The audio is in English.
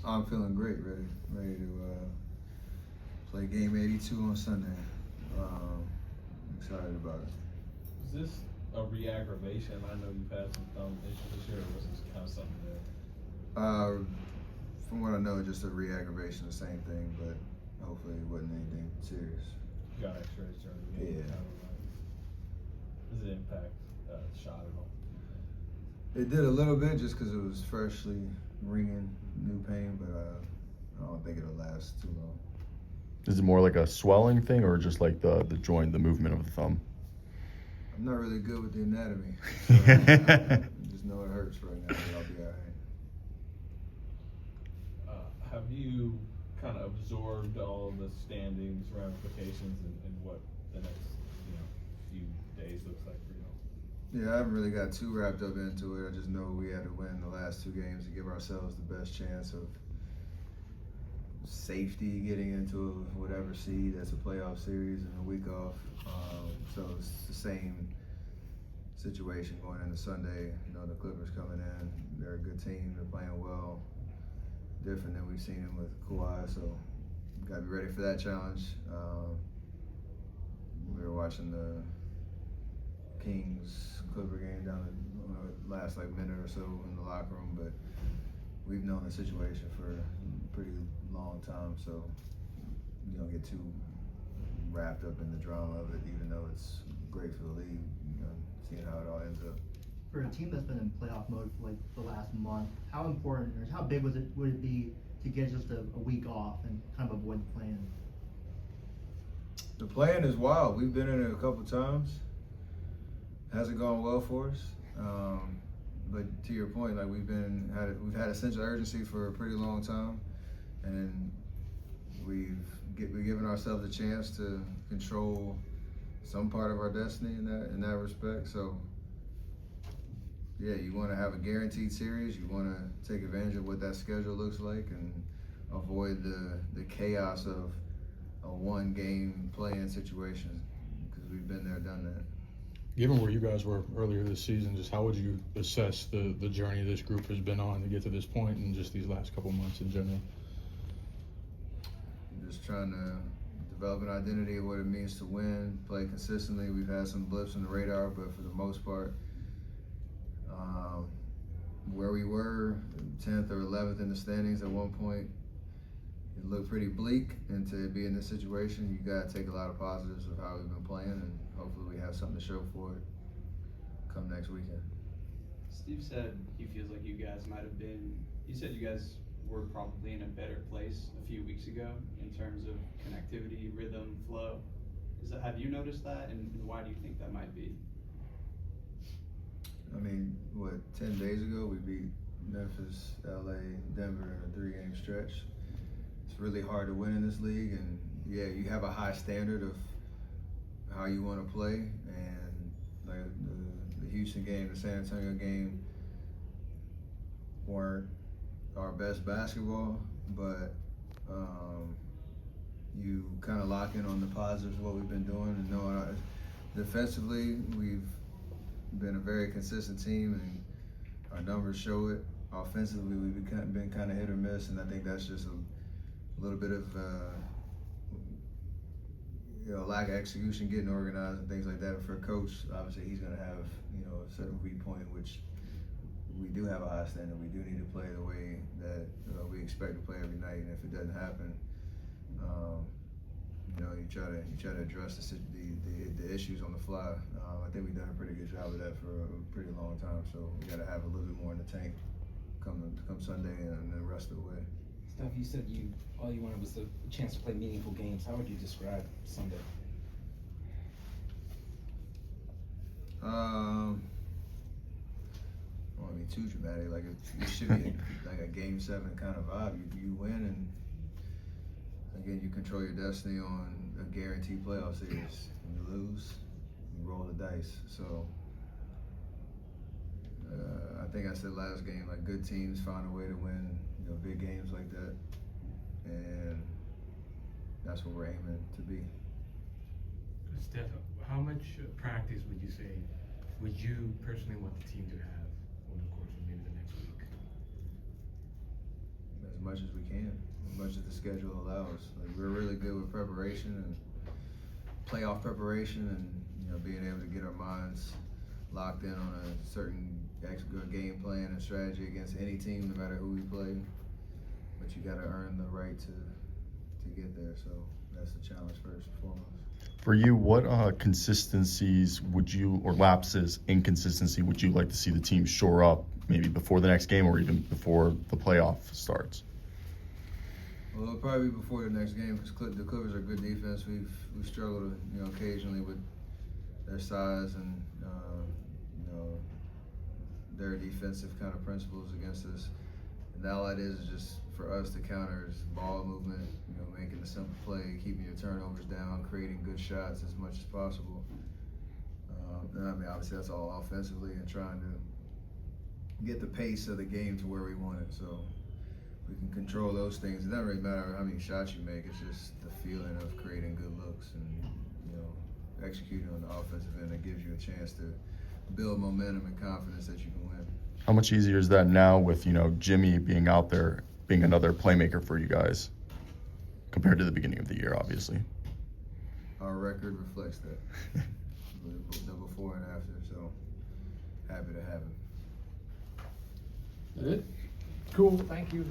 I'm feeling great, ready to play game 82 on Sunday. Excited about it. Is this a re-aggravation? I know you've had some thumb issues this year, or was this kind of something that? From what I know, just a re-aggravation, the same thing, but hopefully it wasn't anything serious. You got X-rays during the game. Yeah. Does it impact the shot at all? It did a little bit just because it was freshly ringing, new pain, but I don't think it'll last too long. Is it more like a swelling thing or just like the joint, the movement of the thumb? I'm not really good with the anatomy. So I just know it hurts right now, but I'll be all right. Have you kind of absorbed all the standings, ramifications, and what the next few days looks like for you? Yeah, I haven't really got too wrapped up into it. I just know we had to win the last 2 games to give ourselves the best chance of safety getting into whatever seed that's a playoff series and a week off. So it's the same situation going into Sunday. The Clippers coming in, they're a good team, they're playing well, different than we've seen them with Kawhi, so gotta be ready for that challenge. We were watching the Kings Clipper game down the last minute or so in the locker room, but we've known the situation for a pretty long time, so you don't get too wrapped up in the drama of it, even though it's great for the league, seeing how it all ends up. For a team that's been in playoff mode for the last month, how important or how big would it be to get just a week off and kind of avoid the play-in? The play-in is wild. We've been in it a couple times. Hasn't gone well for us. But to your point, we've had a sense of urgency for a pretty long time, and we've given ourselves a chance to control some part of our destiny in that respect. So yeah, you want to have a guaranteed series. You want to take advantage of what that schedule looks like and avoid the chaos of a 1-game play-in situation, because we've been there, done that. Given where you guys were earlier this season, just how would you assess the journey this group has been on to get to this point and just these last couple months in general? Just trying to develop an identity of what it means to win, play consistently. We've had some blips on the radar, but for the most part, where we were, 10th or 11th in the standings at one point, it looked pretty bleak, and to be in this situation, you got to take a lot of positives of how we've been playing, and hopefully we have something to show for it come next weekend. Steve said he feels like you guys might have been, he said you guys were probably in a better place a few weeks ago in terms of connectivity, rhythm, flow. Have you noticed that, and why do you think that might be? 10 days ago we beat Memphis, LA, Denver in a 3-game stretch. It's really hard to win in this league, and yeah, you have a high standard of how you want to play, and the Houston game, the San Antonio game weren't our best basketball, but you kind of lock in on the positives of what we've been doing, and knowing defensively we've been a very consistent team, and our numbers show it. Offensively, we've been kind of hit or miss, and I think that's just a little bit of lack of execution, getting organized and things like that. For a coach, obviously he's going to have a certain viewpoint, which we do have a high standard. We do need to play the way that we expect to play every night, and if it doesn't happen, you try to address the issues on the fly. I think we've done a pretty good job of that for a pretty long time. So we got to have a little bit more in the tank come Sunday and the rest of the way. Steph, you said all you wanted was a chance to play meaningful games. How would you describe Sunday? I don't want to be too dramatic. It should be like a Game 7 kind of vibe. You win, and again, you control your destiny on a guaranteed playoff series. When you lose, you roll the dice. So I think I said last game, good teams find a way to win, big games like that, and that's what we're aiming to be. Steph, how much practice would you say would you personally want the team to have over the course of maybe the next week? As much as we can, as much as the schedule allows. Like, we're really good with preparation and playoff preparation, and being able to get our minds locked in on a certain game plan and strategy against any team, no matter who we play. But you got to earn the right to get there. So that's the challenge first and foremost. For you, what consistencies would you, or lapses, inconsistency would you like to see the team shore up, maybe before the next game or even before the playoff starts? Well, it'll probably be before the next game because the Clippers are good defense. We've struggled, occasionally with their size and their defensive kind of principles against us. And all that is just for us to counter is ball movement, making the simple play, keeping your turnovers down, creating good shots as much as possible. And I mean, obviously that's all offensively and trying to get the pace of the game to where we want it. So we can control those things. It doesn't really matter how many shots you make. It's just the feeling of creating good looks and executing on the offensive end that gives you a chance to build momentum and confidence that you can win. How much easier is that now with Jimmy being out there, being another playmaker for you guys, compared to the beginning of the year, obviously? Our record reflects that, the before and after. So happy to have him. That it? Cool. Thank you.